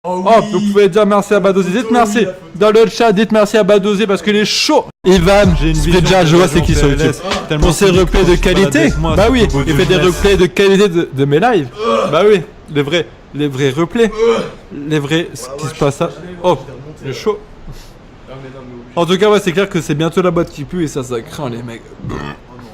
Oh, Oh, vous pouvez dire merci à Badouzi. Dites merci. Dans le chat, dites merci à Badouzi parce qu'il est chaud. Ivan, Spridja, je vois c'est qui sur YouTube. Pour ses replays de qualité. Bah oui, il fait des replays de qualité de mes lives. Bah oui, les vrais replays. Les vrais, ce qui se passe là. Oh, il est chaud. En tout cas, ouais, c'est clair que c'est bientôt la boîte qui pue et ça craint les mecs.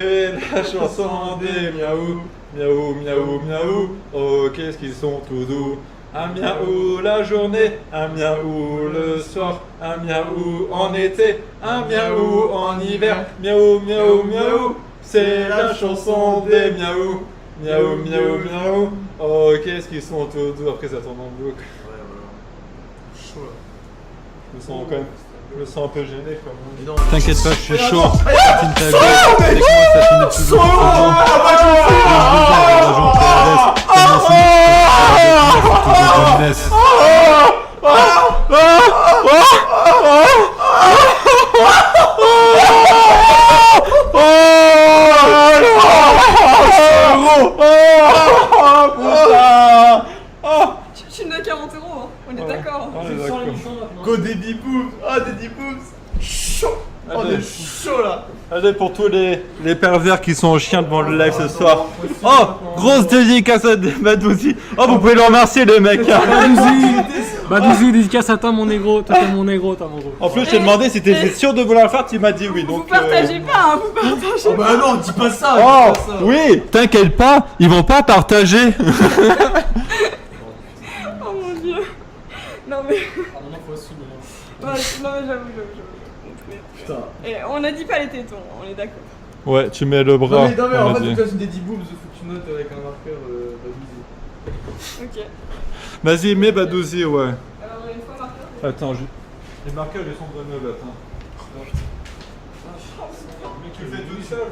Et la chanson des miaou, miaou, miaou, miaou. Oh, qu'est-ce qu'ils sont tout doux. Un miaou la journée, un miaou le soir, un miaou en été, un miaou en hiver. Miaou, miaou, miaou, c'est la chanson des miaou. Miaou, miaou, miaou. Oh, qu'est-ce qu'ils sont tout doux. Après, ça tourne en boucle. Chaud là. Je me sens un peu gêné quand même. Non. T'inquiète pas, je suis chaud. Tu n'as 40 €, hein. On est d'accord. Go Daddy Boobs. Ah Daddy Boobs. Chaud. On est chaud là. Allez, pour tous les pervers qui sont chiens devant le live ce soir. Oh, grosse dédicace à Badouzi. Oh, vous pouvez le remercier les mecs. Badouzi, dédicace à toi mon négro, toi t'es mon négro, toi mon gros. En plus, je t'ai demandé si t'étais sûr de vouloir le faire, tu m'as dit oui. Vous Donc, partagez pas, hein, vous partagez Oh pas. bah non, dis pas ça. Oh, dis pas ça. oui, t'inquiète pas, ils vont pas partager. Oh mon dieu. Non mais. Ouais, non mais j'avoue. Putain. Et on a dit pas les tétons, on est d'accord. Ouais, tu mets le bras. Non mais on en a fait, dit. faut que tu fasses une Daddy Boobs, faut que tu notes avec un marqueur Badouzi. Ok. Vas-y, mets Badouzi, ouais. Alors une fois marqueur. Attends, les marqueurs, ils sont de neuf, attends. Mais tu le fais tout seul.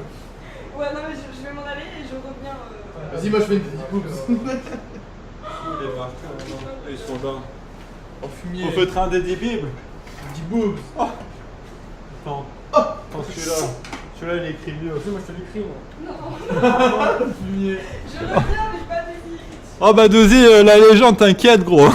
Ouais, non mais je vais m'en aller et je reviens. Vas-y, moi je fais une Daddy Boobs. Les marqueurs, ils sont là. En fumier. On peut train des bibles. Daddy Boobs. Attends. Attends, celui-là, il est écrit mieux. Moi je te l'écris moi. Fumier. Je reviens, mais pas des. Oh, Badouzi, la légende, t'inquiète, gros.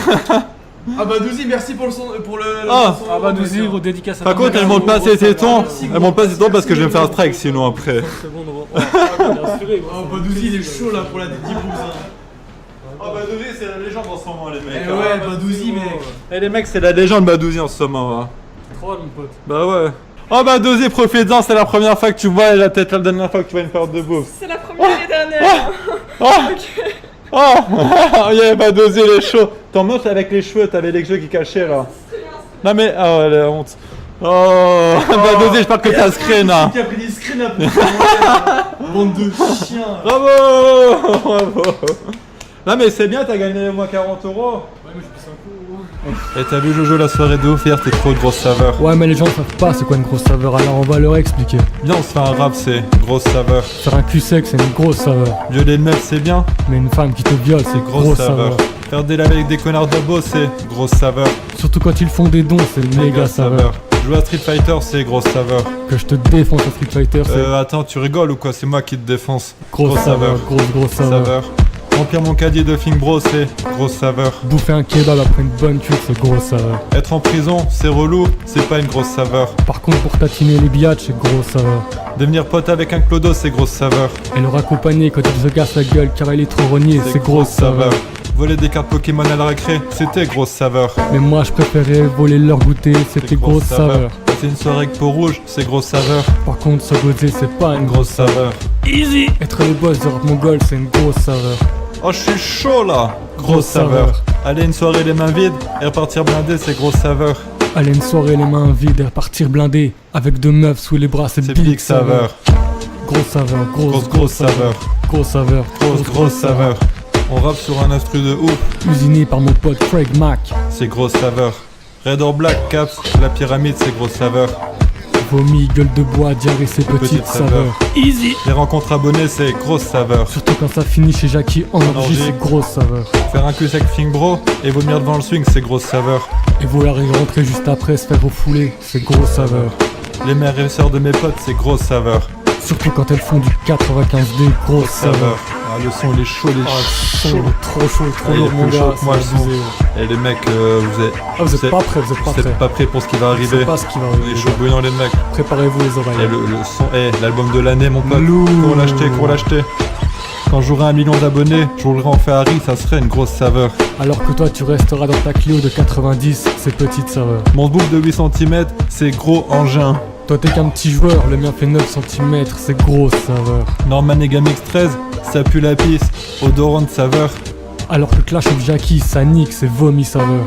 Ah Badouzi, merci pour le son, pour le. Ah. son- Ah Badouzi, gros dédicace à toi. Par contre, elle monte pas ses tétons. Elle monte pas ses tétons parce que je vais me faire strike sinon après. C'est bon, gros. Bien assuré, gros. Oh Badouzi, il est chaud là pour la Daddy Boobs. Oh, Badouzi, c'est la légende en ce moment, les mecs. Eh ouais, Badouzi, mec. Eh, les mecs, c'est la légende Badouzi en ce moment. Hein. Trop mon pote. Bah ouais. Oh, Badouzi, profite-en, c'est la première fois que tu vois, la tête la dernière fois que tu vois une paire de bouffe. C'est la première et dernière. Oh Oh yeah, Badouzi, il est chaud. T'en montes avec les cheveux, t'avais les cheveux qui cachaient là. Non mais, oh, elle a honte. Oh, Badouzi, j'espère que t'as screen là. Qui a pris des screens là pour faire bande de chiens. Bravo Bravo. Non mais c'est bien, t'as gagné au moins 40 €. Ouais, moi je pisse un coup. Et t'as vu Jojo la soirée de ouf hier, t'es trop de grosse saveur. Ouais, mais les gens savent pas c'est quoi une grosse saveur, alors on va leur expliquer. Viens, on se fait un rap, c'est grosse saveur. Faire un cul sec, c'est une grosse saveur. Violer une meuf, c'est bien, Mais une femme qui te viole, c'est grosse saveur. Faire des lives avec des connards de beau, c'est grosse saveur. Surtout quand ils font des dons, c'est méga saveur. Jouer à Street Fighter, c'est grosse saveur. Que je te défonce à Street Fighter, c'est Attends, tu rigoles ou quoi? C'est moi qui te défonce. grosse saveur. Grosse saveur. Saveur. Remplir mon caddie de Fing Bro, c'est grosse saveur. Bouffer un kebab après une bonne cuite, c'est grosse saveur. Être en prison, c'est relou, c'est pas une grosse saveur. Par contre, pour tatiner les biatchs, c'est grosse saveur. Devenir pote avec un clodo, c'est grosse saveur. Et le raccompagner quand il se casse la gueule car il est trop rogné, c'est grosse saveur. Voler des cartes Pokémon à la récré, c'était grosse saveur. Mais moi je préférais voler leur goûter, c'était grosse saveur. Passer une soirée avec peau rouge, c'est grosse saveur. Par contre, se gozer, c'est pas une grosse Grosse saveur. Easy. Être le boss de rap mongol, c'est une grosse saveur. Oh, je suis chaud là. Grosse saveur. Aller une soirée les mains vides et repartir blindé, c'est grosse saveur. Aller une soirée les mains vides et repartir blindé avec deux meufs sous les bras, c'est C'est big big saveur. Grosse saveur, Grosse saveur. Grosse saveur, Grosse saveur. On rappe sur un instru de ouf, Usiné par mon pote Craig Mack. c'est grosse saveur. Red or Black, Caps, la pyramide, c'est grosse saveur. Vomi, gueule de bois, diarrhée, c'est petite saveur. Easy. Les rencontres abonnées, c'est grosse saveur. Surtout quand ça finit chez Jackie en orgie, orgie. c'est grosse saveur. Faire un cul sec Fing Bro et vomir devant le swing, c'est grosse saveur. Et vouloir y rentrer juste après, se faire refouler, c'est grosse saveur. Les mères et sœurs de mes potes, c'est grosse saveur. Surtout quand elles font du 95D, grosse saveur. Ah, le son il est chaud, il est Son, chaud. il est trop chaud, trop Ah, il est lourd, mon plus gars. chaud que moi, c'est le son. abusé. Et les mecs, vous êtes, Ah, vous êtes pas prêts, vous êtes pas vous êtes prêts. pas prêts pour ce qui va Je arriver. sais pas ce qui va On arriver. est chaud bouillant les mecs. Préparez-vous les Et oreilles. le son, l'album de l'année mon pote. Lourd. Cours l'acheter. Quand j'aurai 1 million d'abonnés, je roulerai en Ferrari, ça serait une grosse saveur. Alors que toi, tu resteras dans ta Clio de 90, c'est petite saveur. Mon boucle de 8 cm, c'est gros engin. Toi, t'es qu'un petit joueur, le mien fait 9 cm, c'est grosse saveur. Norman Egamix 13, ça pue la pisse, odorant de saveur. Alors que Clash of Jackie, ça nique, c'est vomi saveur.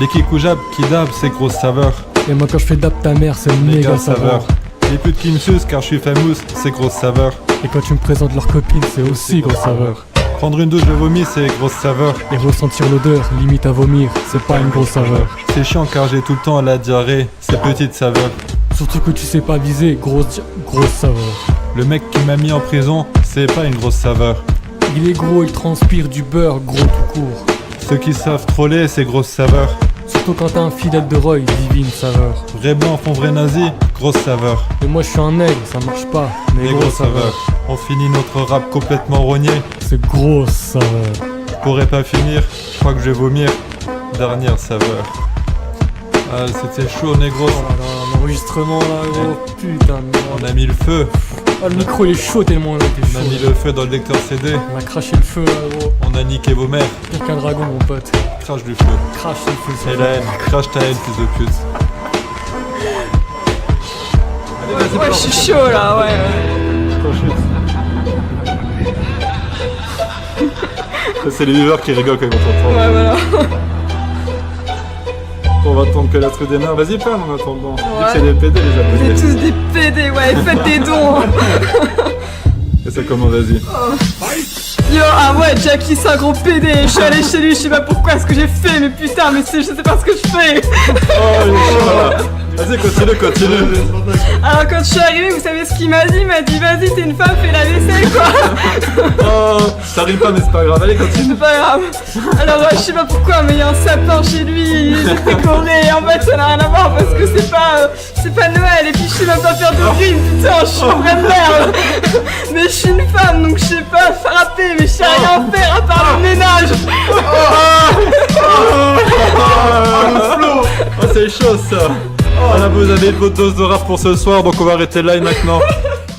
Les kikoujab, kidab, c'est grosse saveur. Et moi, quand je fais dab ta mère, c'est méga Méga saveur. saveur. Les putes qui me sucent car je suis famous, c'est grosse saveur. Et quand tu me présentes leur copine, c'est aussi grosse saveur. Prendre une douche de vomi, c'est grosse saveur. Et ressentir l'odeur, limite à vomir, c'est pas une grosse saveur. C'est chiant car j'ai tout le temps la diarrhée, c'est petite saveur. Surtout que tu sais pas viser, grosse saveur. Le mec qui m'a mis en prison, c'est pas une grosse saveur. Il est gros, il transpire du beurre, gros tout court. Ceux qui savent troller, c'est grosse saveur. Surtout quand t'es un fidèle de Roy, divine saveur. Vrai blanc font vrai nazi, grosse saveur. Et moi je suis un nègre, ça marche pas, mais Les grosse grosses saveurs. On finit notre rap complètement rogné. C'est grosse saveur. Je pourrais pas finir, je crois que je vais vomir. Dernière saveur. Ah, c'était chaud, négro. Oh là là, l'enregistrement là, gros, putain de On merde. a mis le feu. Ah, le micro il est chaud tellement là, t'es On chaud. a mis le feu dans le lecteur CD. On a craché le feu là, gros. On a niqué vos mères. Pire qu'un dragon, mon pote. Crache du feu. Crache le feu, c'est Et la haine. Crache ta haine, fils de pute. Ouais, je suis chaud là, ouais. C'est les viveurs qui rigolent quand ils vont t'entendre. Ouais, voilà. On va attendre que la truc démarre. Vas-y, parle en attendant. Dis Ouais. que c'est des PD les Vous abonnés. êtes tous des PD, ouais, faites des dons. Et ça comment, vas-y. Yo, ah ouais, Jackie c'est un gros PD. Je suis allé chez lui, je sais pas pourquoi ce que j'ai fait, mais putain, mais je sais pas ce que je fais. Oh, il est chaud là. Vas-y, continue. Alors quand je suis arrivée, vous savez ce qu'il m'a dit? Il m'a dit vas-y, t'es une femme, fais la vaisselle quoi. Oh, ça arrive pas, mais c'est pas grave. Allez, continue. C'est pas grave. Alors je sais pas pourquoi, mais il y a un sapin chez lui, il est décoré. En fait, ça n'a rien à voir parce que c'est pas Noël. Et puis je sais même pas faire de rime, putain, je suis une vraie merde. Mais je suis une femme, donc je sais pas frapper, mais je sais rien faire à part le ménage. Oh, c'est chaud ça. Voilà, vous avez votre dose de rap pour ce soir, donc on va arrêter là maintenant.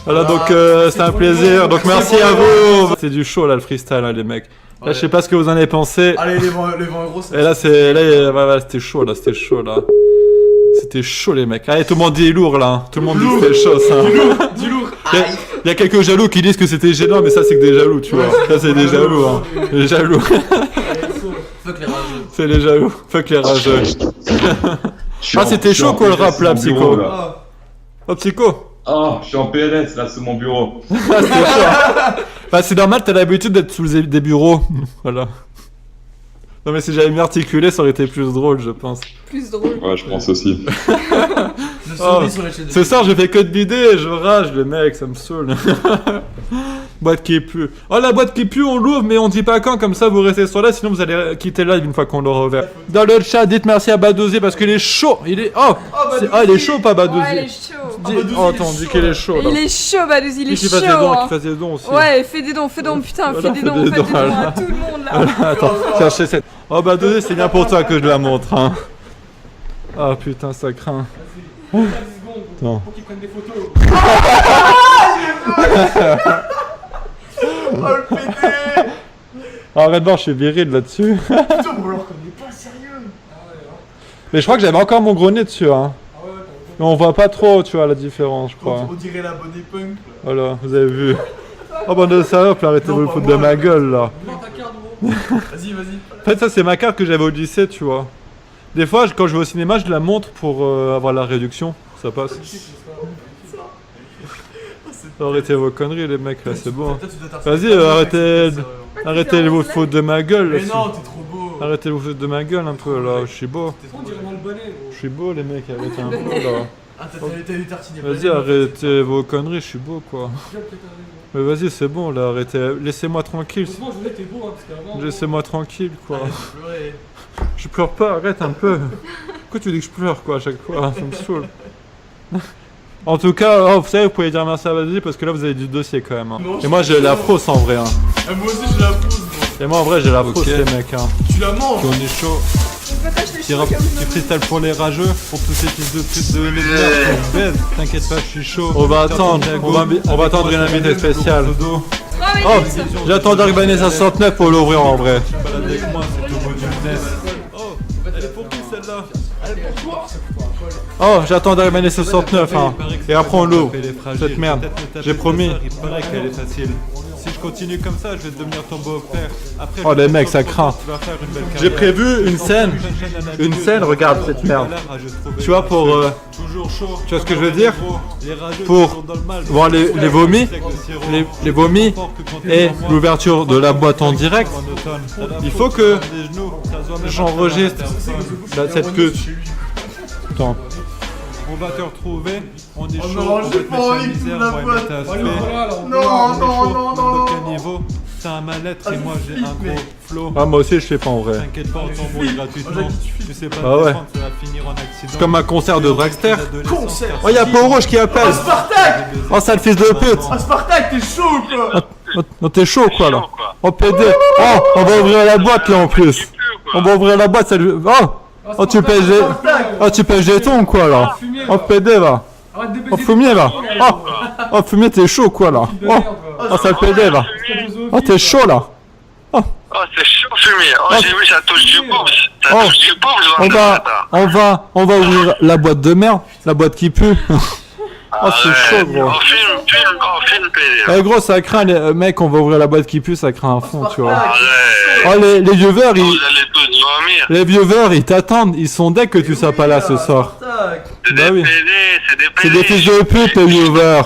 Voilà, donc c'était un plaisir. Donc merci à vous. C'est du show là, le freestyle, hein, les mecs. Là, je sais pas ce que vous en avez pensé. Allez, les 20 euros, c'est Et là, c'était chaud là, c'était chaud là. C'était chaud les mecs. Allez, tout le monde dit lourd là. Hein. Tout le monde dit que c'était chaud ça. du lourd. Il y a quelques jaloux qui disent que c'était gênant, mais ça c'est que des jaloux, tu vois. Ça c'est des jaloux, hein. Les jaloux. Fuck les rageux. C'est les jaloux. Fuck les rageux. Ah, c'était chaud quoi le rap là, Psycho. Oh, Psycho. Ah, je suis en PLS là sous mon bureau. Ah, c'était chaud. Bah, c'est normal, t'as l'habitude d'être sous des bureaux. Voilà. Non, mais si j'avais mieux articulé, ça aurait été plus drôle, je pense. Plus drôle. Ouais, je pense aussi. Le souris sur les chaînes. Ce soir, je fais que de bider et je rage, les mecs, ça me saoule. Boîte qui pue. Oh, la boîte qui pue, on l'ouvre, mais on dit pas quand, comme ça vous restez sur là, sinon vous allez quitter live une fois qu'on l'aura ouvert. Dans le chat, dites merci à Badouzi parce qu'il est chaud. Il est. Oh, il est chaud, pas Badouzi. Ouais, il est chaud. Oh, attends, dis qu'il est chaud là. Il est chaud, Badouzi, il est Qu'il chaud. fasse des dons, hein. qu'il fasse des dons aussi. Ouais, fais des dons, putain, Voilà, fais des dons à tout le monde là. Voilà, attends, cherchez cette. Oh, Badouzi, c'est bien pour toi que je la montre, hein. Ah putain, ça craint. Attends. Pour qu'ils prennent des photos. Oh le pédé. Arrête de voir, je suis viril là-dessus. Putain, on le reconnaît pas, sérieux. Mais je crois que j'avais encore mon gros nez dessus, hein. Mais on voit pas trop, tu vois, la différence, je crois. On dirait l'abonné punk là. Voilà, vous avez vu. Oh, bande de salope, arrêtez de Non, vous pas foutre de moi. ma gueule, là. Vas-y. En fait, ça, c'est ma carte que j'avais au lycée, tu vois. Des fois, quand je vais au cinéma, je la montre pour avoir la réduction. Ça passe. Arrêtez vos conneries, les mecs, là, c'est bon. hein. Vas-y, arrêtez de vous foutre de ma gueule. Mais là, non, t'es trop beau. Arrêtez de vous foutre de ma gueule un peu, là. Je suis beau. Je suis beau, les mecs, arrêtez un peu, là. Ah, t'as eu tartiner. Vas-y, arrêtez vos conneries, je suis beau, quoi. Mais vas-y, c'est bon, là, arrêtez. Laissez-moi tranquille. Laissez-moi tranquille, quoi. Je pleure pas, arrête un peu. Pourquoi tu dis que je pleure, quoi, à chaque fois? Ça me saoule. En tout cas, oh, vous savez, vous pouvez dire merci à Badouzi parce que là vous avez du dossier quand même. Hein. Non, Et moi j'ai la frousse en vrai. Hein. Moi aussi j'ai la frousse, gros. Et moi en vrai j'ai la frousse Ok. les mecs. Hein. Tu la manges. On est chaud. On peut t'acheter Petit, chaud rap, comme petit ça. freestyle pour les rageux, pour tous ces fils de pute de merde qu'on baise. T'inquiète pas, je suis chaud. On va attendre, on va attendre une invitée spéciale. Oh, j'attends Dark Vanessa 69 pour l'ouvrir en vrai. Balade avec moi, c'est au bout du business. Oh, elle est pour qui celle-là? Oh, j'attends Dark Vanessa 69 hein. Et après on l'ouvre. Cette merde, j'ai promis. Il paraît qu'elle est facile. Si je continue comme ça, je vais devenir ton beau-père. Oh les mecs, ça craint. J'ai prévu une scène, regarde cette merde. Tu vois pour, tu vois ce que je veux dire? Pour voir les vomis, les vomis et l'ouverture de la boîte en direct. Il faut que j'enregistre cette pute. Attends. On va te retrouver, on est Oh chaud, non, on va j'ai te pas mettre envie la que tu misère, la on va boîtes. mettre à se Non, quel niveau? T'as un mal-être et moi j'ai un mais- gros flow. Ah, moi aussi, je fais pas en vrai. T'inquiète pas, on t'embrouille gratuitement. Tu sais pas Ah ouais. défendre, ça va finir en accident. C'est comme un concert de dragster. Concert. Oh, y'a Peau Rouge qui appelle. Oh Spartak. Oh, sale fils de pute. Oh Spartak, t'es chaud ou quoi? Oh, t'es chaud quoi là. Oh, PD. Oh, on va ouvrir la boîte là en plus. On va ouvrir la boîte, ça lui. Oh, tu pèses des. Oh, tu pèses des tons quoi là. Oh, PD va. Oh, fumier va. Oh, fumier, t'es chaud quoi là. Oh, sale PD va. Oh, t'es chaud là. Oh, c'est chaud, fumier. Oh, j'ai vu, ça touche du boobs. Ça Oh. touche du boobs, On va ouvrir la boîte de merde, la boîte qui pue. Oh, c'est chaud gros. film, PD. Eh gros, ça craint les mecs, on va ouvrir la boîte qui pue, ça craint à fond, tu vois. Arrête. Oh, les viewers, Vous allez tous vomir. les viewers, ils t'attendent, ils sont dès que tu sois pas là ce soir. C'est Bah des oui. PD, c'est des C'est PD. des fils de pute, les viewers.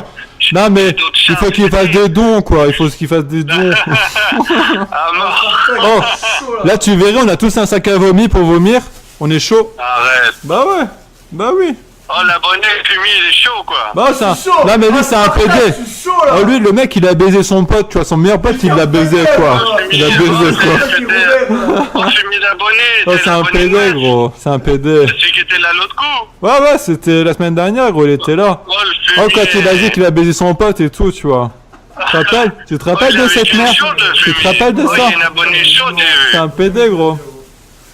Non mais, il faut qu'ils fassent des dons, quoi. Il faut qu'ils fassent des dons. Ah, mort. Oh, là tu verrais, on a tous un sac à vomi pour vomir. On est chaud. Arrête. Bah ouais, bah oui. Oh, l'abonné fumier, il est chaud, quoi. Bah c'est un... chaud. Non mais lui c'est un PD. Je suis chaud là. Oh lui, le mec, il a baisé son pote, tu vois, son meilleur pote, il l'a baisé, quoi. Il a baisé, quoi. Oh, fumier d'abonné. Oh, c'est un PD, gros. C'est un PD. Celui qui était là l'autre coup. Ouais, c'était la semaine dernière, gros, il était là. Oh, le Oh, fumier. quand il a dit qu'il a baisé son pote et tout, tu vois. Tu te rappelles de cette merde? Tu te rappelles de Oh, il y ça? a une abonnée chaude, j'ai C'est vu. un PD, gros.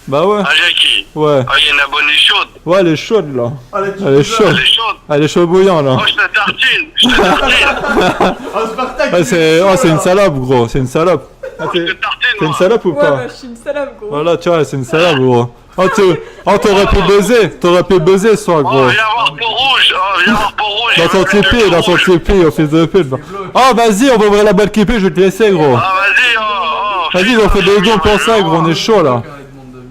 Bah ouais, Ah, Jackie. ouais. Oh, il y a une abonnée chaude. Ouais, elle est chaude, là. Allez, Elle est chaude. Elle est chaude. Elle est chaud bouillant, là. Oh, je te tartine. Je te tartine. Oh Spartak. Ouais, c'est une salope, gros. C'est une salope. Ah, Je te t'es tartine, une moi. salope ou Ouais, pas? bah, je suis une salope, gros. Voilà, tu vois, c'est une salope, gros. T'aurais pu buzzer. T'aurais pu buzzer ce soir, Oh, gros. viens voir Peau Rouge. Oh, viens voir Peau Rouge. Dans ton tipi, dans ton tipi, au fils de pute. Oh, vas-y, on va ouvrir la boîte qui pue, je vais te laisser, gros. Ah, vas-y, oh. Vas-y, on fait des dons pour ça, gros, on est chaud, là.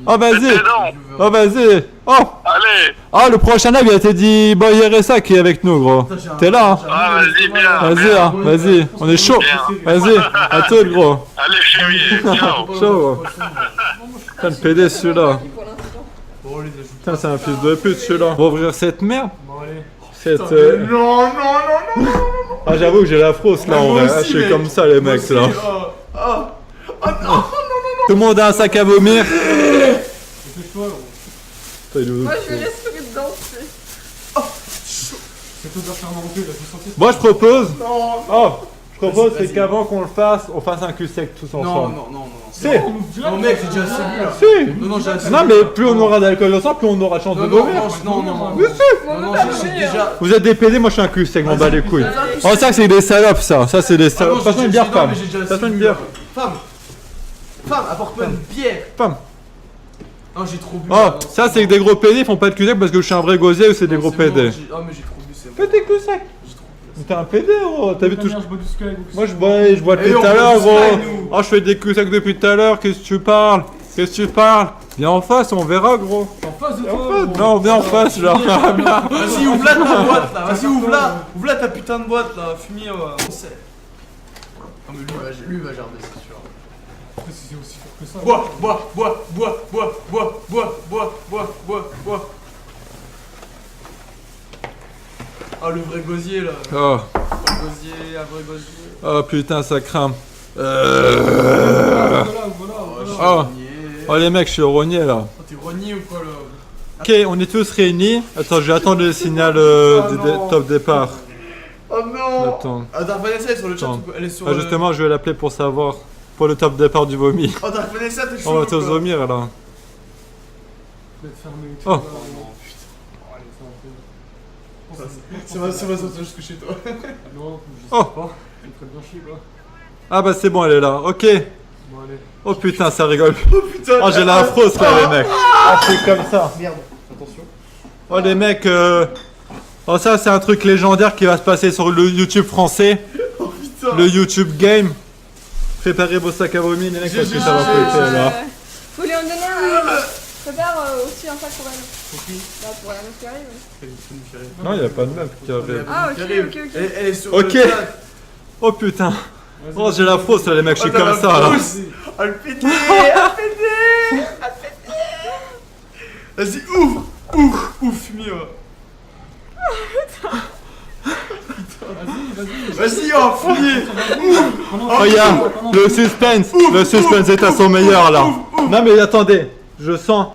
Oh, vas-y. Fais des dons. Oh, vas-y. Oh. Allez. Ah, le prochain live, il a été dit Boy RSA qui est avec nous, gros. T'es là, hein? Ah, vas-y, bien. Vas-y, bien. hein, vas-y. On est chaud. Bien. Vas-y, à toi, gros. Allez, fumier. Ciao. Chaud, gros. Putain, le PD, celui-là. Putain, c'est un fils de pute, celui-là. On va ouvrir cette merde. Cette. Non, non, non, non, non. Ah, j'avoue que j'ai la frousse, là, en vrai. Ah, je suis comme ça, les mecs, là. Tout le monde a un sac à vomir. Putain, il est où? Moi, je vais respirer dedans, tu sais. Moi, je propose. Oh, je propose, c'est qu'avant qu'on le fasse, on fasse un cul sec tous Non, ensemble. non, non, non. Si. Non, mec, j'ai déjà assez bu là. Si. Non, non, j'ai assez Non, bu. mais plus on aura d'alcool ensemble, plus on aura chance de Non, non, vomir. non, non, non. Mais si. Non, non, j'ai hein. déjà. Vous êtes des PD, moi je suis un cul sec, m'en bats les couilles. Oh, ça c'est des salopes, ça. Ça c'est des Ah salopes. non, Passe-moi une j'ai- bière, non, femme. mais j'ai déjà assez Passe-moi une bu, bière. là. Femme. Femme, apporte-moi une bière. Femme. Non, j'ai trop bu. Oh, là. ça c'est que des gros PD, ils font pas de cul sec parce que je suis un vrai gosier ou c'est des gros C'est bon, PD. Ah, mais j'ai trop bu, c'est bon. Fais tes cul sec. T'es un PD, gros. T'as vu tout. Je bois du Sky. Moi je bois depuis Et tout on à l'heure, boit du gros. Sky, nous. Oh, je fais des cul secs depuis tout à l'heure. Qu'est-ce que tu parles? Qu'est-ce que tu parles? Viens en face, on verra, gros. En face de Viens en toi. face. Non, viens en face, genre. Vas-y, ouvre là ta boîte là. Vas-y, ouvre là. Ouvre là ta putain de boîte là. Fumier, on sait. Non, mais lui va gerber, c'est sûr. C'est aussi fort que ça. Bois, bois, bois, bois, bois, bois, bois, bois, bois, bois, bois. Ah, le vrai gosier là. Oh, Un gosier, un vrai gosier. oh putain, ça craint. Voilà. Oh, je suis Oh. rogné. Oh les mecs, je suis rogné là. Oh, t'es rogné ou quoi là? Ok, on est tous réunis. Attends, je vais attendre le signal top départ. Oh non. Attends. Dark Vanessa est sur le chat, Attends. elle est sur Ah, justement, je vais l'appeler pour savoir. Pour le top départ du vomi. Oh Dark Vanessa, t'es chaud. On va tous quoi. vomir là. Oh. Ça va sortir jusque chez toi. Oh. Ah bah c'est bon, elle est là. Ok. Oh putain, ça rigole. Oh putain. Oh, j'ai la frousse là, les mecs. Ah, c'est comme ça. Merde, attention. Oh, les mecs. Oh, ça, c'est un truc légendaire qui va se passer sur le YouTube français. Oh putain. Le YouTube Game. Préparez vos sacs à vomi, les mecs, parce que ça va péter là. Faut lui en donner un. Prépare aussi un sac pour elle. Bah, pour la meuf qui arrive. Non, il a pas de meuf qui arrive. Ah, ok. Elle est sur Ok. le chat. Oh putain. Oh, j'ai la frousse là, les mecs, je suis Oh, t'as comme la ça là. frousse. Oh le pété. Ah pété. Ah pété. Vas-y, ouf, fumier. Vas-y, oh, fumier. Regarde, le suspense est à son meilleur là. Non mais attendez, je sens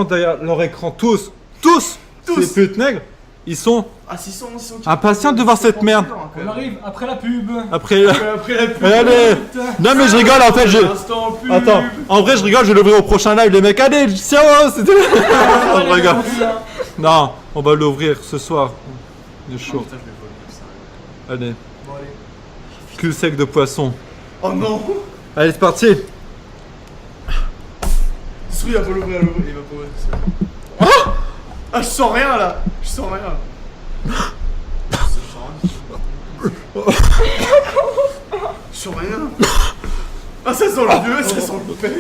derrière leur écran tous, ces putes nègres, ils sont Ah, 600, impatients de voir cette merde. On arrive après la pub. Après Après la pub. allez. Non mais je rigole en fait, Instant pub. Attends, en vrai je rigole, je vais l'ouvrir au prochain live les mecs. Allez, ciao, c'était... Je rigole. Non, on va l'ouvrir ce soir. Il est chaud. Allez. Cul sec de poisson. Oh non. Allez, c'est parti. Il va pas l'ouvrir, il va pas ouvrir. Ah, je sens rien là. Je sens rien. Je sens rien. Ah, ça sent le vieux, ça sent le père.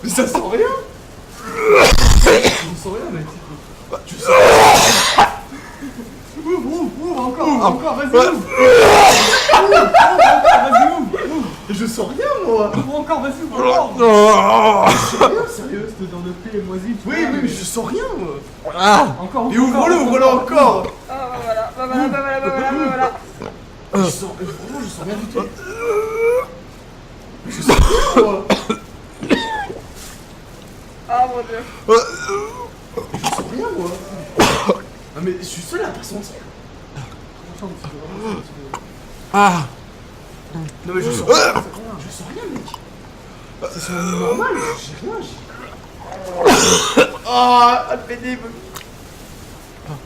Mais ça sent rien. Je sens rien, mec. Tu sens rien. Ouvre, encore, vas-y, ouvre. Je sens rien, moi. Encore, vas-y, encore. Rien, sérieux. Cette odeur de paix moisie. Oui, mais je sens rien, moi. Encore. Et ouvre-le encore. Ah, bah voilà. Je sens, vraiment, je sens rien du tout. Je sens rien, moi. Ah, mon dieu. Je sens rien, moi. Non, mais je suis seul à pas sentir. Ah. Non, mais je sens rien. Je sens rien, mec. C'est son normal. J'ai rien. Ah, le pédé. Non,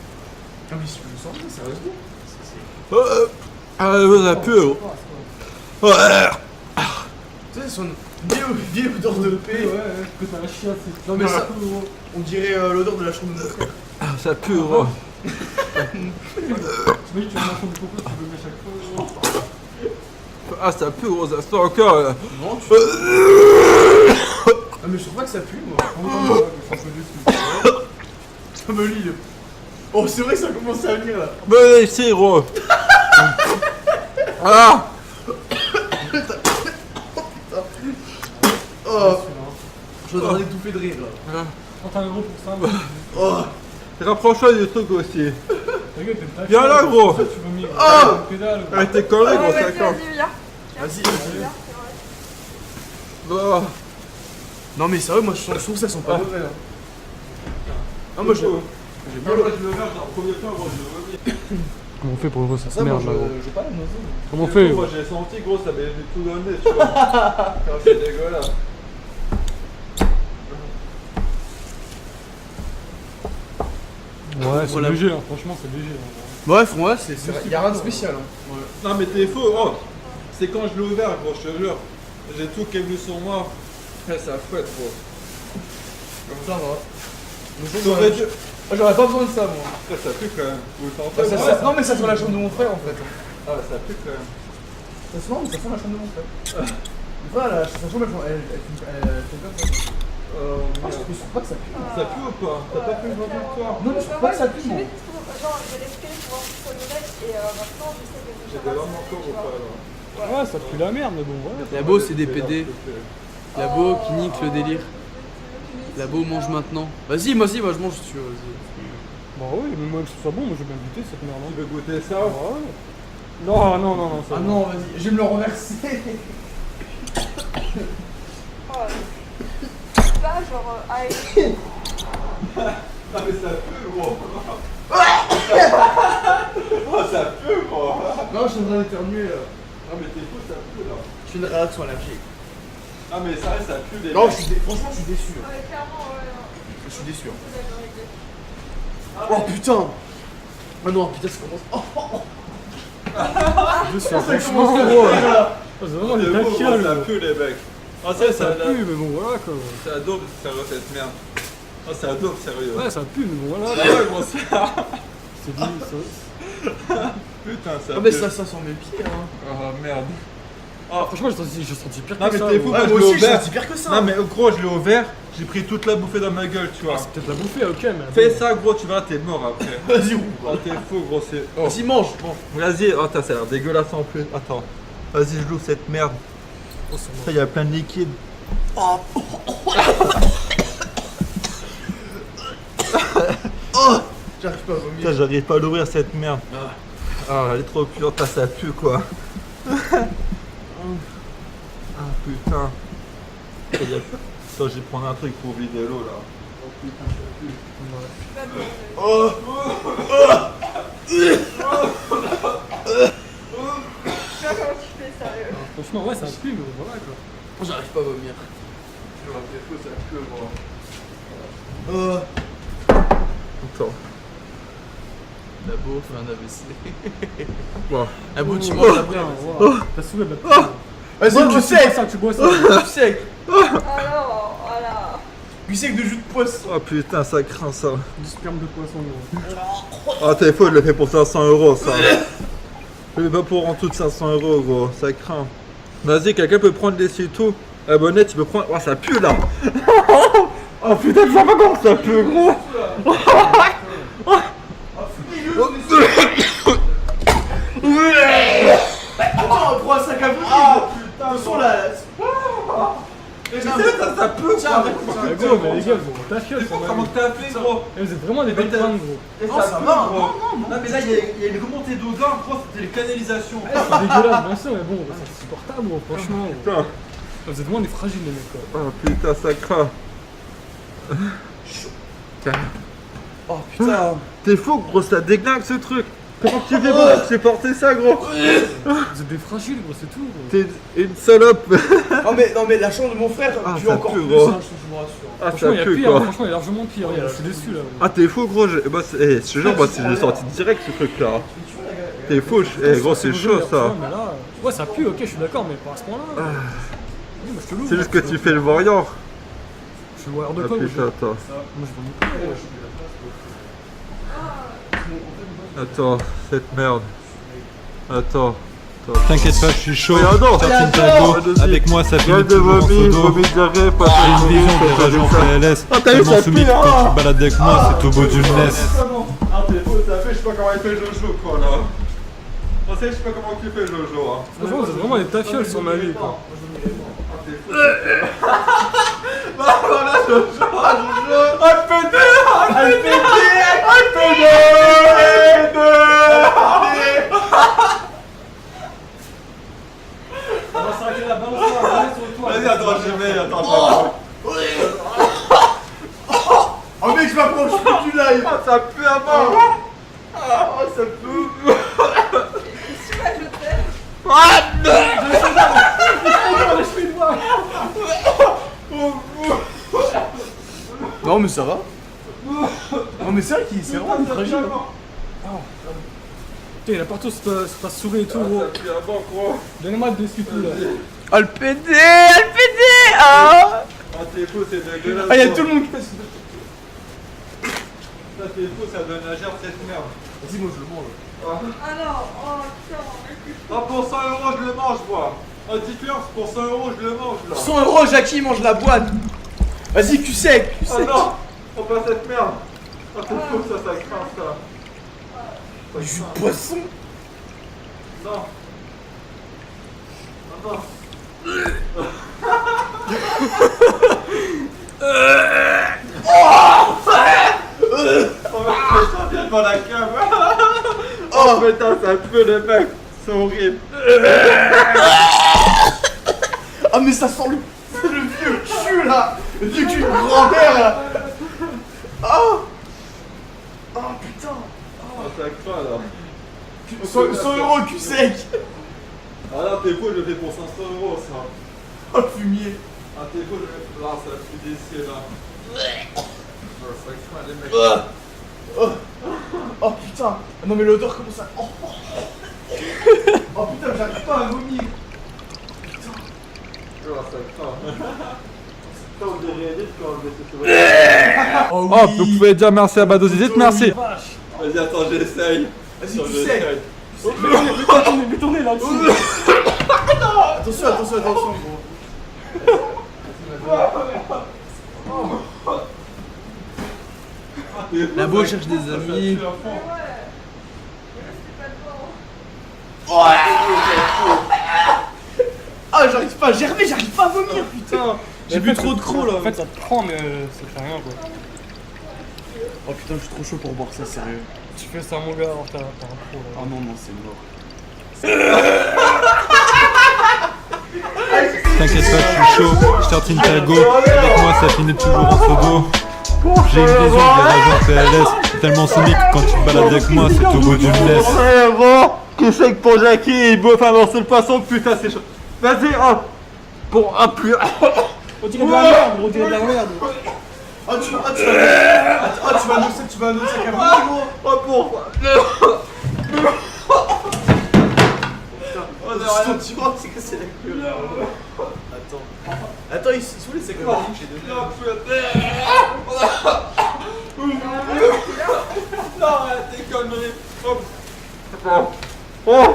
mais je sens rien, sérieusement. Ah, ça pue. Tu sais, son vieille odeur de paix. Ouais, que t'as la chiasse. Non, mais ça, on dirait l'odeur de la chambre de mon frère. Ça pue, gros. T'imagines, tu vas marcher de coco, tu veux mettre chaque fois. Ah, ça pue, gros, ça sent encore. Là. Non, tu. Ah, mais je trouve pas que ça pue, moi. Ça me lit. Oh, c'est vrai que ça commence à venir là. Venez ici, gros. Ah. Oh, je suis en train d'étouffer de rire là. Quand t'as un gros pour ça, Oh, Rapproche-toi du truc aussi. ta gueule, t'es Viens là, gros. Tu veux mis Oh une pédale. Avec tes conneries, gros, Vas-y, ça compte. viens. vas-y. Oh. Non, mais sérieux, moi je trouve que ça sent pas mauvais. Hein. Ah, moi je. J'ai bien le. Comment on fait pour ouvrir cette Ça, moi merde là, gros j'ai pas la nausée. Comment on fait? Moi, j'ai senti, gros, ça m'avait fait tout dans le nez, tu vois. Quand c'est dégueulasse. Ouais, c'est Voilà. léger, hein. Franchement, c'est léger. Hein. Bref, moi, y'a rien de spécial. Hein. Non, mais t'es faux. Oh. C'est quand je l'ai ouvert, gros, je te jure. J'ai tout qui est venu sur moi. Ça fouette, gros. Ça va. T'aurais dû. Ah, j'aurais pas besoin de ça, moi. Après, ça pue quand même. Vous le Ah, sentez, ça, ouais. non, mais ça sent la chambre de mon frère en fait. Ah, ça pue quand même. Ça sent, non, mais ça sent la chambre de mon frère. Des fois, sa chambre, elle fait comme ça. Ah, je trouve pas que ça pue. Ça pue ou pas? T'as pas pu le voir de toi? Non, mais je trouve pas que ça pue, moi. Genre, je vais respirer pour voir si ça me lève et maintenant j'essaie de. J'étais vraiment encore ou pas là? Ouais, ça pue la merde, mais bon, voilà. Labo, c'est des PD. Labo qui nique le délire. Labo mange maintenant. Vas-y, moi je mange si tu veux. Bah oui, mais moi, que ce soit bon, moi je veux bien goûter cette merde. Tu veux goûter ça? Ouais. Non, non, non, non. Ah non, vas-y, je vais me le renverser. genre aïe. Ah mais ça pue gros. Oh ça pue gros. Non, je suis en train d'éternuer là. Ah mais t'es fou, ça pue là. Je fais une réaction allergique. Ah mais ça reste, ça pue les Non, mecs. franchement, je suis déçu. Hein. Ouais, clairement, ouais. Je suis déçu. Hein. D'accord, Oh putain. Ah non, putain, ça commence. Oh, Franchement, gros. C'est vraiment les C'est beau, gros, tacioles. ça pue les mecs. Ah ça, Ça pue, mais bon, voilà quoi. C'est adobe sérieux cette merde. Ah c'est adobe sérieux. Ouais, ça pue, mais bon, voilà. Ah ouais gros ça. C'est dit, ça. Putain ça Ah, mais pue. ça sent mes pieds. Hein. Oh merde. Ah, franchement, j'ai senti pire Non que mais ça. t'es gros. fou, Ouais, moi je moi l'ai aussi, j'ai ouvert. senti pire que ça. Non mais gros je l'ai ouvert, j'ai pris toute la bouffée dans ma gueule tu vois. C'est peut-être la bouffée, ok, mais. Fais ça gros, tu verras t'es mort après. Vas-y, roule. Oh t'es fou gros c'est... Oh. Vas-y, mange. Vas-y, oh t'as ça a l'air dégueulasse en plus. Attends. Vas-y je l'ouvre cette merde. Oh, c'est Ça y a plein de liquide. J'arrive pas à vomir. Putain j'arrive pas à l'ouvrir cette merde. Ah elle est trop pure, t'as ça pue quoi. Ah putain. Attends, je vais prendre un truc pour vider l'eau là. Oh putain ça pue. Tu vois comment tu fais, sérieux. Franchement, ouais, ça pue, mais bon, voilà quoi. J'arrive pas à vomir. T'es fou ça pue gros. Attends. La bouffe, un AVC. Bon. Un bout, tu manges après. Wow. T'as soulevé la pue. Vas-y, tu sais. ça, tu bois ça. Tu sais. Alors, voilà. Tu sais que de jus de poisson. Oh putain ça craint ça. Du sperme de poisson, gros. Ah t'es fou, je le fais pour 500 € ça. Je le fais pas pour en tout de 500 € gros, ça craint. Vas-y, quelqu'un peut prendre l'essuie-tout. Abonné, tu peux prendre... Oh ça pue là. Oh putain, tu sais pas comment ça pue gros. Attends, on prend un sac à bouffer. Ah putain. De toute façon, là. Ça pue Tiens, Mais gros, mais les gars, vous ta fiole, ça Comment t'as fait gros. Eh, vous êtes vraiment des belles fans, gros. Non, ça va. Non mais là il y a une remontée d'eau dedans, gros, c'était les canalisations. C'est dégueulasse, bien sûr, mais bon, c'est supportable, gros, franchement. Putain. Vous êtes vraiment des fragiles, les mecs, quoi. Oh putain, ça craint. Oh putain. T'es fou gros, ça déglingue ce truc. Comment tu fais pour supporter ça gros? Vous êtes des fragiles, gros, c'est tout, gros. T'es une salope. Non mais la chambre de mon frère, Ah, tu ça encore pue, plus, gros. hein, je vous rassure. Ah Franchement, ça il y a pue pire, quoi. franchement, il y a largement pire, regarde, je suis déçu, là. Ah t'es fou gros, moi je te jure, moi si je l'ai sorti direct ce truc là. T'es fou, gros c'est chaud ça. Mais là, ouais, ça pue, ok, je suis d'accord, mais pas à ce point-là. Oui, moi, je te l'ouvre. C'est juste que tu fais le voyant. Je suis le warrior de Ah quoi, putain, attends. Moi, je veux beaucoup. Attends, cette merde. Attends. T'inquiète pas, je suis chaud. Regarde, Sorti Nintendo, avec moi ça finit Gueule de toujours en vomi, pseudo. vomi diarrhée, pas J'ai une vision de rage en PLS. Ah, t'as vu, Tellement ça soumis pue, que hein. quand tu balades avec moi, c'est au bout d'une laisse. Ah t'es fou, ça fait, je sais pas comment il fait Jojo quoi là. Je sais pas comment tu fais Jojo hein. Franchement, vous êtes vraiment des tafioles sur ma vie, quoi. Ah t'es fou. Bah voilà Jojo. Ah pédé. Ah pédé. On va s'arrêter là, balance sur le toit. Vas-y attends, je vais, attends. Oh mec, je m'approche plus du live. Ah ça pue à mort. Ah ça pue. Tu vas jeter. Non mais ça va. Non mais c'est vrai qu'il c'est vraiment fragile. Hein. Putain, il a partout sur ta souris et tout, gros. Ça pue à mort gros. Donnez-moi le dessus tout là. Oh le PD, ah. Ah t'es fou, c'est dégueulasse. Ah y'a tout le monde qui fait ça. Ça t'es fou, ça donne à gerbe cette merde. Vas-y moi je le mange. Ah non, oh putain. Ah pour 100 € je le mange moi. Ah différence, pour 100 € je le mange là. 100 €, Jackie mange la boîte. Vas-y, cul sec, cul Ah sec. non, faut pas cette merde. Ah t'es fou, ça craint ça. Jus de poisson. Non. Non, non. On va se sortir devant la cave. Oh putain, ça pue les mecs. C'est horrible. Ah mais ça sent le vieux cul là. Du cul de grand-père. Oh. Oh putain. Ah, ça craint là. 100 euros cul sec. Ah là, t'es beau, je le fais pour 500 euros ça. Oh le fumier. Ah, t'es beau, je le fais. Là, ça fout des cieux là. Ah, ça craint les mecs. Oh putain. Non mais l'odeur comment ça. Oh, oh putain, j'arrive pas à vomir. Ah, ça craint. On dirait vite quand on le met sur le. Oh Oh, vous pouvez dire merci à Badozi, dites merci. Vas-y, attends, j'essaye. Vas-y, Attends, tu j'essaye. sais. Mais tournez là-dessus. Attention, attention, attention, gros. La beau cherche des amis. Ah, j'arrive pas à germer, j'arrive pas à vomir, putain. J'ai bu trop de crocs là. En fait, ça te prend, mais ça fait rien quoi. Oh putain, je suis trop chaud pour boire ça, sérieux. Tu fais ça, mon gars, alors t'as un pro là. Oh non, non, c'est mort. T'inquiète pas, je suis chaud. Je starte une Talgo. Avec moi, ça finit toujours en pseudo. J'ai une vision de garage en PLS. C'est tellement sonique quand tu te balades avec moi, c'est au bout d'une laisse. Ouais, bon, que c'est que pour Jackie, il bouffe un morceau de poisson, putain, c'est chaud. Vas-y, oh. Pour un plus. On dirait de la merde, on dirait de la merde. Oh, tu vas annoncer qu'à moi, gros. Oh, pour. Oh, non, tu vois, c'est cassé la gueule. Attends. Attends, il se voulait, c'est que j'ai donné. Non, arrête tes conneries. Oh,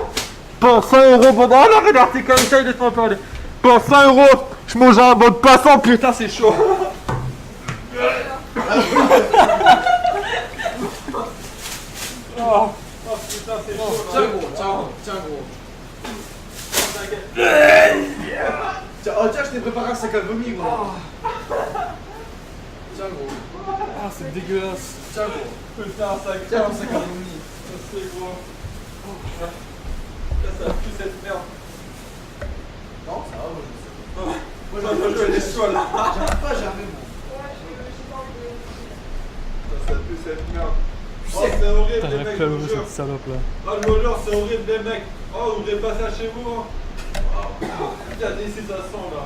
pour 100 euros, bon, oh, regarde, t'es comme ça, il est en parler. Pour 100 euros, je mange un bon de poisson, putain, c'est chaud. Oh, putain, c'est chaud. Tiens, gros, tiens, gros. Tiens, oh, tiens, je t'ai préparé un sac à vomi, gros. Tiens, gros. Ah, c'est dégueulasse. Tiens, gros. Putain, ça Tiens, craint. ton sac à vomi. C'est gros. Ça pue cette merde. Non, ça va, moi je sais pas. Moi, j'ai joué les choix là. J'arrive pas à germer, moi. Ça pue cette merde. Oh, sais. c'est horrible, T'as les la mecs. clave je vous jure. cette salope là. Oh, le voleur, c'est horrible, les mecs. Oh, ouvrez pas ça chez vous. Hein. Oh, putain, d'ici ça sent là.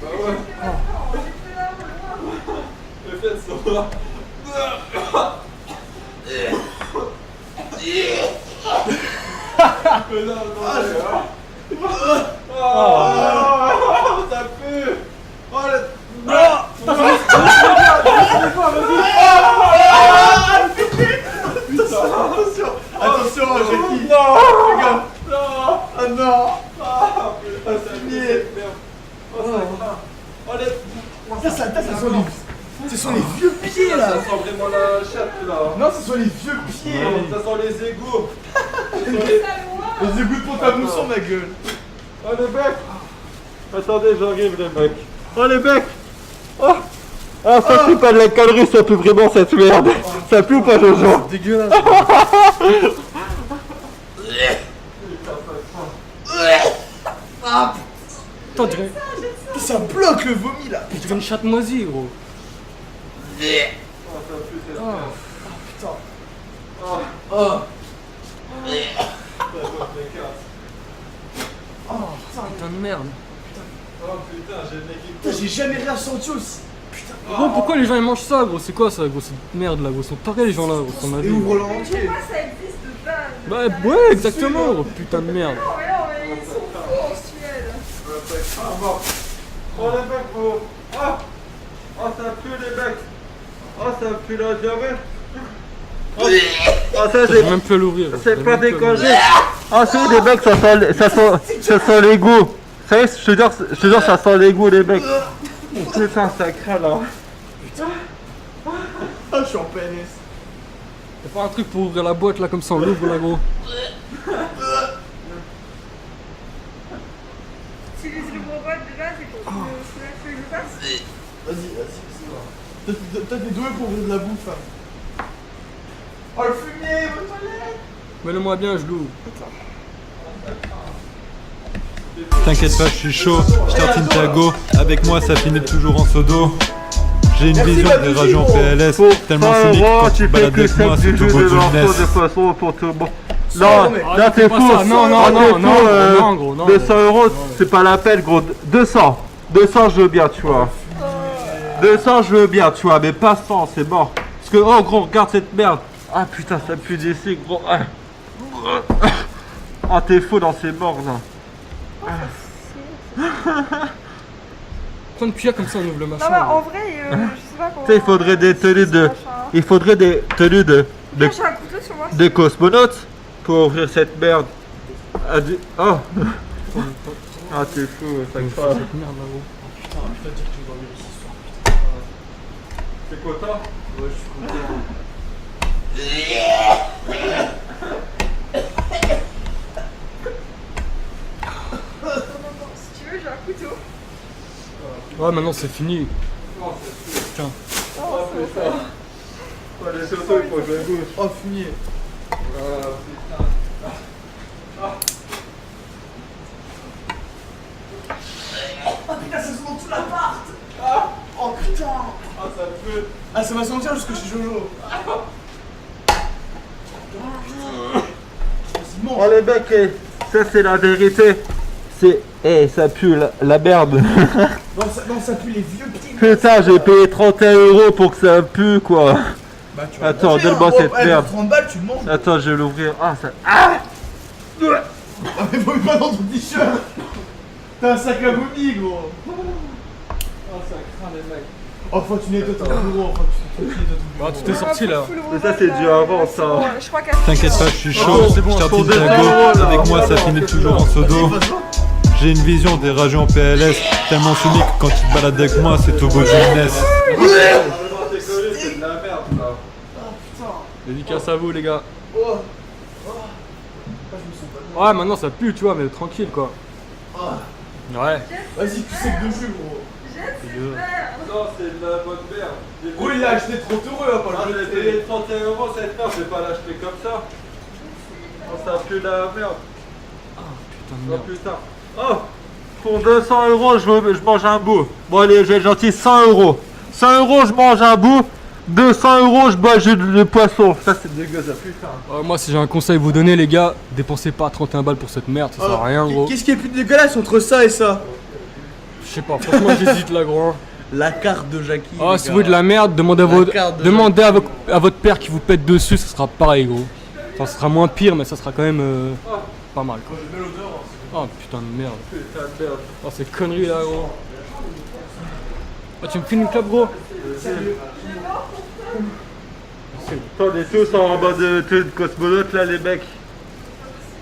Bah ouais. Le fait de ça. Mais non, non, ça pue. Oh, le... Attention, Jackie. Non. Regarde. Non. Ah non. Ah, putain, ça pue fini. cette merde. Oh, ça craint. Oh, les... Ça sent les vieux pieds là. Ça sent vraiment la chatte là. Non, ce sont les vieux pieds. Ça sent les égouts. Les égouts de pompe à mousson, ma gueule. Oh les mecs. Attendez, j'arrive les mecs. Oh les mecs. Oh. Ah, ça pue pas de la calorie, ça pue vraiment cette merde. Ça pue ou pas, Jojo? Dégueulasse. Attends, on dirait Ça bloque le vomi là. une chatte moisie, gros. Oh, ça pue cette merde. Putain. Oh. Oh. Ça doit me casse. Oh putain. Putain de merde. Oh putain, j'ai le mec qui Putain, j'ai jamais rien senti aussi. Gros, pourquoi les gens ils mangent ça, gros? C'est quoi ça, gros? Cette merde là, gros? Ils sont tarés les gens là, gros, sur ma Et vie. ouvre-le entier. Ça existe pas. Bah ouais, exactement, gros. Putain de merde. Non, mais non, mais ils sont fous en Suède. Ah bon. Oh les mecs, oh. Oh. Oh, ça pue les mecs. Oh, ça pue la diarrhée. Oh, oh ça J'ai même plus à l'ouvrir. c'est pas décollé. Ah, c'est des mecs, ça sent l'égout. Ça y est, je te jure, ça sent l'égout, les mecs. Putain, ça craint là. Ah, je suis en PNS. Y'a pas un truc pour ouvrir la boîte là comme ça, on l'ouvre là, gros. Tu utilises le gros boîte de base et pour que je le passe. Vas-y, toi t'es doué pour ouvrir de la bouffe. Hein. Oh le fumier, vos toilettes. Mets-le-moi bien, je l'ouvre. T'inquiète pas, je suis chaud, je tartine ta go. Avec moi, ça finit toujours en sodo. J'ai une vision des rageux en PLS, tellement solide quand tu te balades avec moi, c'est tout beau du business. Non, là t'es fou. Non, non, non, non, gros, non. 200 €, c'est pas la peine, gros. 200 je veux bien, tu vois. 200 je veux bien, tu vois, mais pas 100, c'est mort. Parce que, oh gros, regarde cette merde. Ah putain, ça pue d'ici, gros. Ah, t'es fou dans ces morts là. Prends une cuillère comme ça, on ouvre le machin. Non, bah en vrai, je sais pas comment. Tu sais, il faudrait des tenues de. Il faudrait des tenues de. J'ai un couteau sur moi. De cosmonautes pour ouvrir cette merde. Ah, oh. Ah, t'es fou, ça craint. Cette merde là, gros. Putain, putain, dire que je vais dormir ici ce soir, putain. C'est quoi ça? Ouais, je suis content. Si tu veux, j'ai un couteau. Ouais, maintenant c'est fini. Tiens. Les autos, il faut que je bouge. Oh, fumier. Oh putain, ça se monte tout l'appart. Oh putain. Ah, ça pue. Ah, ça va sentir jusque chez Jojo. Oh les mecs, ça c'est la vérité. C'est. Eh, ça pue la merde. Non, ça pue les vieux petits. Putain, j'ai payé 31 € pour que ça pue quoi. Bah, tu vas Attends, manger, donne-moi hein. cette Oh, merde. 30 balles, tu le manges. Attends, je vais l'ouvrir. Ah, ça. Ah! Ah, mais faut pas dans ton t-shirt. T'as un sac à vomi, gros. Oh, ça craint les mecs. Oh, faut que tu nettoies ton bureau. Faut que tu nettoies ton bureau. Ah, tu t'es sorti là. Mais ça, c'est dû avant, ça. Je crois qu'elle. T'inquiète pas, je suis chaud, c'est bon, je tartine je ta tourne go. des euros, Avec là. moi, ça finit toujours en sodo. J'ai une vision des rageux en PLS, tellement solide que quand tu te balades avec moi, c'est tout beau du business. C'est de la merde, ça. Dédicace à vous, les gars. Oh. Oh. Ah, je me sens pas bien. Ouais, maintenant ça pue, tu vois, mais tranquille quoi. Ah. Ouais. Vas-y, tu sais que de jus, gros. Non, c'est de la bonne merde. Gros, il l'a acheté trop heureux, hein, pas Ah, le j'ai payé 31 € cette merde, je vais pas l'acheter comme ça. Oh, ça pue la merde. Putain de Oh merde. putain. Oh, pour 200 € je mange un bout. Bon allez, je vais être gentil, 100 €. 100 € je mange un bout. 200 € je bois jus de poisson. Ça c'est dégueu ça, putain. Moi, si j'ai un conseil à vous donner, les gars, dépensez pas 31 balles pour cette merde, ça sert à rien, gros. Qu'est-ce qui est plus dégueulasse entre ça et ça? Je sais pas, franchement, j'hésite là, gros. La carte de Jackie. Ah, si vous voulez de la merde, demandez à votre père qui vous pète dessus, ça sera pareil, gros. Enfin, ça sera moins pire, mais ça sera quand même pas mal, quoi. Oh putain de merde. Putain de merde. Oh, ces conneries là, gros. Oh, tu me files une clope, gros? On est tous en mode de cosmonaute là les mecs.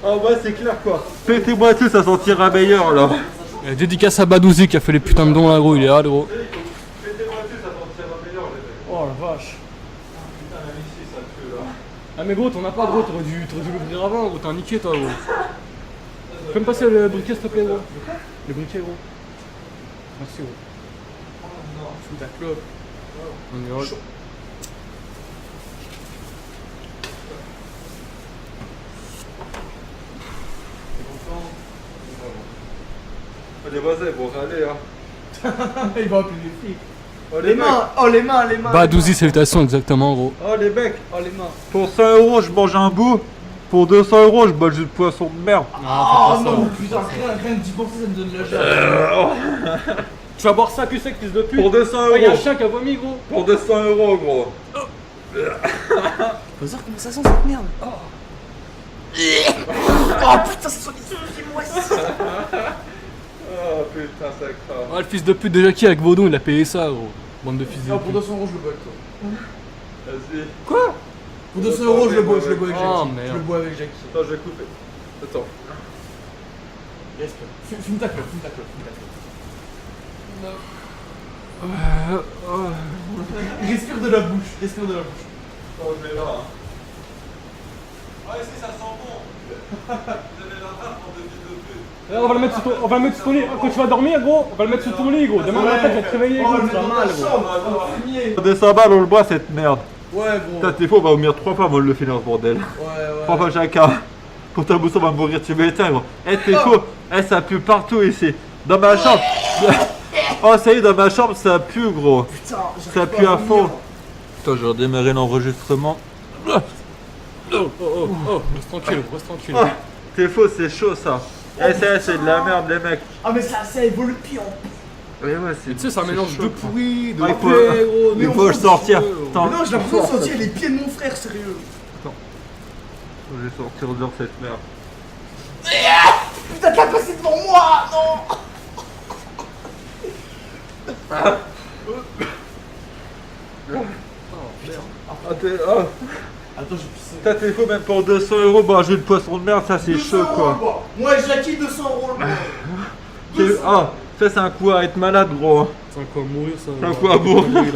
Ah ouais c'est clair quoi. Pétez-moi tout, ça sentira meilleur là. Dédicace à Badouzi qui a fait les putains de dons là, gros, il est là, gros. Pétez-moi tout, ça sentira meilleur les mecs. Oh la vache. Putain la ici ça pue là. Ah, mais gros, t'en as pas, gros, t'aurais dû l'ouvrir avant, gros, t'es un niqué, toi, gros. Tu peux me passer le briquet, s'il te plaît, gros? Le briquet, gros. Merci, gros. Fous ta clope. On est all. Les voisins vont râler hein. Il va appeler les flics. Oh Les mains, oh les mains, les mains. Badouzi, salutations, exactement, gros. Oh les mecs. Oh les mains. Pour 100 € je mange un bout. Pour 200 € je bois le jus de poisson de merde. Oh non, putain, rien que d'y penser, ça me donne la gerbe. Tu vas boire ça, cul sec, fils de pute. Pour 200 Oh, y'a un €. chien qui a vomi, gros. Pour 200 € gros. Faut savoir comment ça sent cette merde. Oh putain, ça sent les moi. Oh putain ça craint. Ah, le fils de pute de Jackie avec Vaudon, il a payé ça, gros. Bande de fils de Non, pour pute. 200 € je le bois avec toi. Vas-y. Quoi? Pour 200 € je le bois avec Oh, Jackie. merde. Je le bois avec Jackie. Attends je vais couper. Attends. Respire. Fume ta clope, fume ta clope, fume ta clope. Respire de la bouche, respire de la bouche. Oh je vais là. Ah ici ça sent bon. Vous avez la rare pour des fils de pute. On va le mettre sur ton lit. Quand tu vas dormir, gros, on va le mettre sur ton lit, gros. Demain matin, tu vas te réveiller, gros. Tu vas mal, gros. 200 balles on le boit cette merde. Ouais, gros. Putain t'es faux, on va vomir 3 fois avant de le finir ce bordel. Ouais. 3 fois chacun. Pour ta bousson on va mourir, tu m'éteins gros. Eh t'es faux. Eh, ça pue partout ici. Dans ma chambre. Oh, ça y est, dans ma chambre, ça pue, gros. Putain, Ça pue à fond. Putain, je vais redémarrer l'enregistrement. Oh, reste tranquille, gros, reste tranquille. Oh, c'est faux, c'est chaud, ça. Eh, ça, c'est de la merde, les mecs. Ah, mais ça évolue de pire en pire. Ouais, ouais, c'est. Tu sais, c'est un mélange de pourri, de Ah, il faut- paix, gros. Il faut le sortir. Attends, Mais non, j'ai l'impression de sentir les pieds de mon frère, sérieux. je vais sortir de cette merde. Putain, t'as passé devant moi, non. Ah, t'es. Oh. Attends, je pisse. Putain, t'es faux, même pour 200 €, bah, j'ai le poisson de merde, ça, c'est chaud, quoi. Moi, Jackie, 200 €. Ah, ça, c'est un coup à être malade, gros. C'est un coup à mourir, ça. C'est un coup à mourir.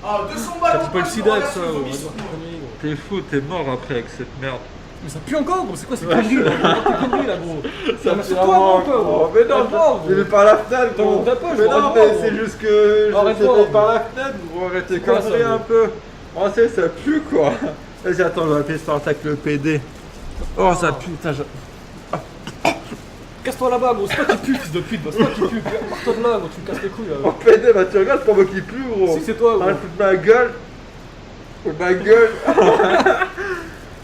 Ah, 200 balles. C'est pas le sida avec ça, regarde, gros. je vomis. T'es fou, t'es mort après avec cette merde. Mais ça pue encore, gros. C'est quoi ces conneries là? Tes conneries là, gros. Ça mais c'est toi, gros, quoi, gros. Mais non, Arrête-toi, je vais par la fenêtre, T'en gros. montes ta poche, Mais gros, non, arrête-toi, mais c'est gros. juste que je Arrête-toi, sais par gros. la fenêtre, gros. Arrête tes quoi, ça, conneries gros un peu. Oh, c'est ça pue, quoi. Vas-y, attends, je vais appeler Spartak le PD. Oh, ça pue, putain, Casse-toi là-bas, gros. C'est toi qui pue, fils de pute. C'est toi qui pue. Pars-toi de là, gros. Tu me casses les couilles Oh, là. PD, bah tu regardes, c'est pas moi qui pue, gros. Si, c'est toi, gros. Arrête de ma gueule. Fous ma gueule.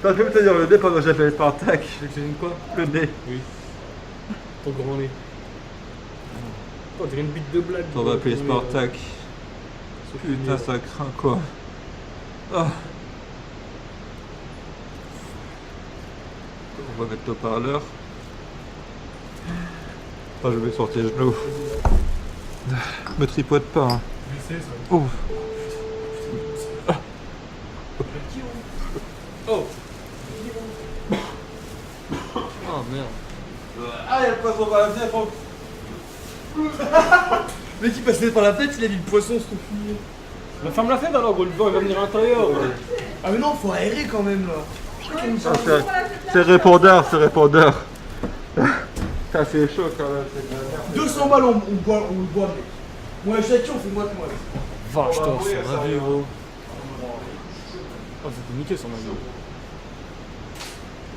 T'as pu me tenir le nez pendant que j'appelle Spartak. Tu veux que je dise quoi? Le nez. Oui. Ton grand nez. Oh, on dirait une bite de blague. On va appeler Ton nez, Spartak. Putain, ça craint, quoi. Ah. On va mettre le haut-parleur. Ah, je vais sortir les genoux. Me tripote pas. Hein. Je sais ça. Oh. Oh. Oh merde. Ah, il y a le poisson par la fenêtre. Le mec, il passait par la tête, il a vu le poisson se replier. Bah, ferme la fenêtre alors, gros. Le vent il va venir à l'intérieur. Gros. Ah, mais non, faut aérer quand même là. C'est répondeur, c'est répondeur. Ça fait chaud quand même, c'est de la merde. 200 balles, on le boit, mec. Moi, Jackie, on fait moi de moi. Vache, On va toi, mourir, son ça, avis, ouais. gros. Oh, c'était niqué son avis.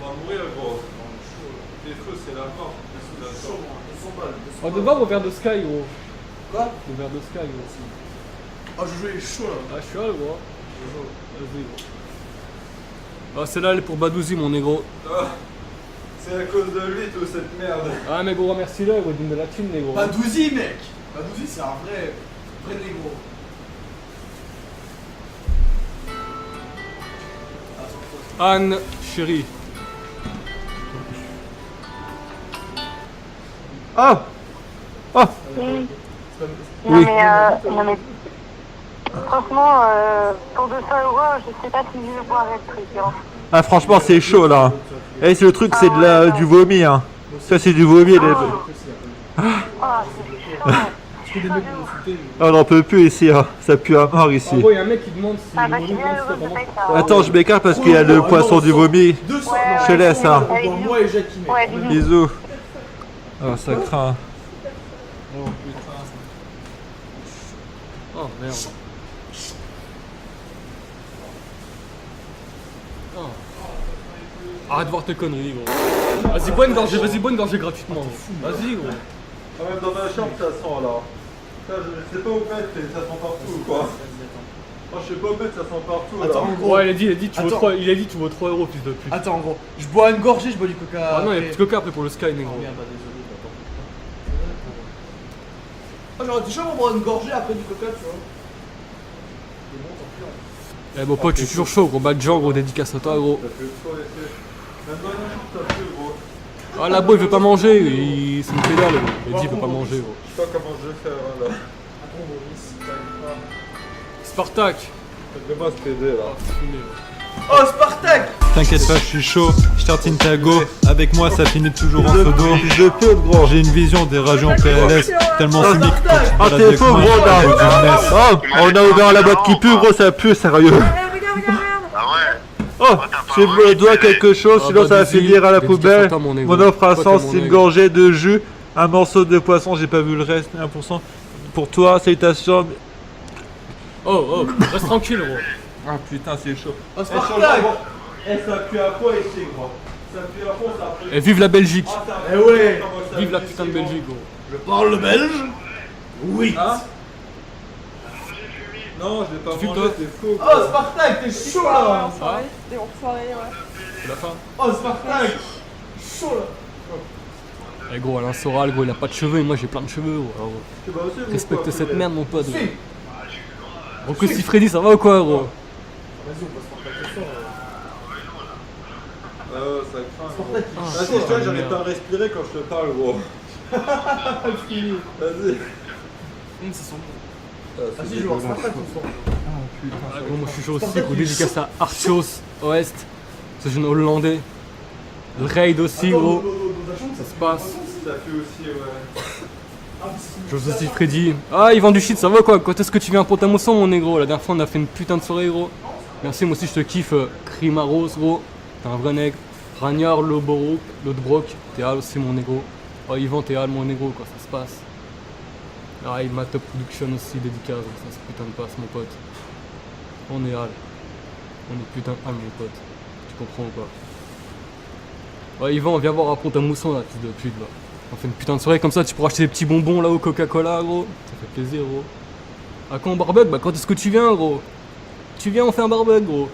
On va mourir, gros. Les feux, c'est la mort. Oh, de bord au verre de Sky, gros. Quoi? Le verre de Sky, gros. Aussi. Oh, je jouais chaud là. Ah, je suis là, gros. Vas-y, gros. Ah, celle-là, elle est pour Badouzi, mon négro. C'est à cause de lui, toute cette merde. Ah, mais gros, remercie-le, gros. Il donne de la thune, négro. Badouzi, mec. Badouzi, c'est un vrai négro. Anne, chérie. Ah. Ah. Oui. Oui. Non mais franchement, pour 200 €, je sais pas si je vais boire le truc. Hein. Ah, franchement, c'est chaud là. Et c'est le truc, c'est du vomi. Hein. Ça, c'est du vomi. Ah, c'est chaud. On n'en peut plus ici. Hein. Ça pue à mort ici. En gros, il y a un mec qui demande si Ah bah le je suis vomi, bien c'est heureuse de vraiment- faire ça. Attends, je m'écarte parce qu'il y a le poisson du vomi. 200 Je te laisse, hein. On boit moi et Jackie, mec. Ouais, dis-nous. Bisous. Ah, ça craint. Oh merde. Oh. Arrête de voir tes conneries, gros. Vas-y, bois une gorgée gratuitement. Gros. Vas-y, gros. Ah, même dans ma chambre, ça sent là. Ça, je sais pas où mettre, ça sent partout quoi. Moi, je sais pas où mettre, ça sent partout là. Attends, gros. Ouais, il a dit, tu vaux Attends. 3, il a dit, tu vaux 3 €, fils de pute. Attends, gros. Je bois une gorgée, je bois du coca. Ah non, il y a après. plus de coca après pour le Sky, négro. Oh, merde, bah, désolé, attends. Ah, j'aurais été chaud pour boire une gorgée après du coca, tu vois. Eh, mon pote, je suis toujours chaud, gros. Bad Jean, gros, dédicace à toi, gros. Ça fait trop l'effet. Même dans ma chambre, ça pue gros. Ah, là-bas, il veut pas manger, c'est une pédale, gros. Il dit, il veut pas manger, gros. Je sais pas comment je vais faire hein, là. Spartak. Fais-moi ce PD là. Oh, Spartak. T'inquiète pas, je suis chaud. Je tartine ta go. Avec moi, ça finit toujours en pseudo. Je peux gros. J'ai une vision des rageux en PLS. Tellement cynique. Ah, t'es faux gros là. Oh, on a ouvert la boîte qui pue gros, ça pue sérieux. Ah ouais. Oh, je dois quelque chose, Ah, sinon bah, ça va désolé. finir à la Dédicace poubelle. à toi, mon négro. Mon offre à Toi, 100, t'es mon c'est une négro. gorgée de jus, un morceau de poisson, j'ai pas vu le reste, 1%. Pour toi, salutations. Oh, reste tranquille, gros. Ah putain, c'est chaud. Oh, Spartak. Eh, ça pue à quoi ici, gros? Et vive la Belgique. Eh ouais. Vive la putain de Belgique, gros. Je parle belge. Oui. Hein? Non, je l'ai pas Tu mangé, toi c'est faux. Oh Spartak, t'es chaud là. C'était en soirée, ouais. C'est la fin. Oh Spartak. Chaud là. Eh gros, Alain Soral, gros, il a pas de cheveux et moi j'ai plein de cheveux, gros. Alors, Tu vas aussi, ou respecte quoi, cette Fred? merde, mon pote. Suis. Rocco Siffredi, ça va ou quoi, gros? Vas-y, on va Spartak ce soir. Ça craint. Spartak, il est Vas-y, chaud, toi, là. j'arrive pas à respirer quand je te parle, gros. Fini. Vas-y. Vas-y, je vais voir Spartak ce soir. Ah, gros, moi je suis chaud aussi, gros. Dédicace à Artios Oest, ce jeune hollandais. Le raid aussi, gros. Ça se passe. Ça fait aussi, ouais. Joseph Siffredi. Ah, Yvan du shit, ça va quoi? Quand est-ce que tu viens à Pont-à-Mousson, mon négro? La dernière fois, on a fait une putain de soirée, gros. Merci, moi aussi, je te kiffe. Krimaros, gros. T'es un vrai nègre. Ragnard, Lodbrok. T'es Al aussi, mon négro. Oh, Yvan, t'es Al, mon négro, quoi, ça se passe. Ah, il m'a top production aussi, dédicace. Ça se putain de passe, mon pote. On est Al. On est putain Al, mon pote. Tu comprends ou pas? Ouais, Yvan, viens voir à Pont-à-Mousson, là, fils de pute, là. On fait une putain de soirée comme ça, tu pourras acheter des petits bonbons là au Coca-Cola, gros. Ça fait plaisir, gros. À quand on barbecue? Bah, quand est-ce que tu viens, gros? Tu viens, on fait un barbecue, gros.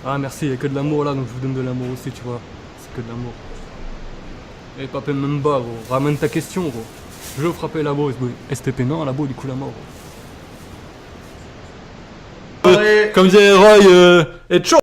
Ah, merci, y'a que de l'amour là, donc je vous donne de l'amour aussi, tu vois. C'est que de l'amour. Et Papé Memba, gros. Ramène ta question, gros. Je veux frapper là-bas, STP, non, là-bas, du coup, la mort, gros. Comme dirait Roy, et chaud.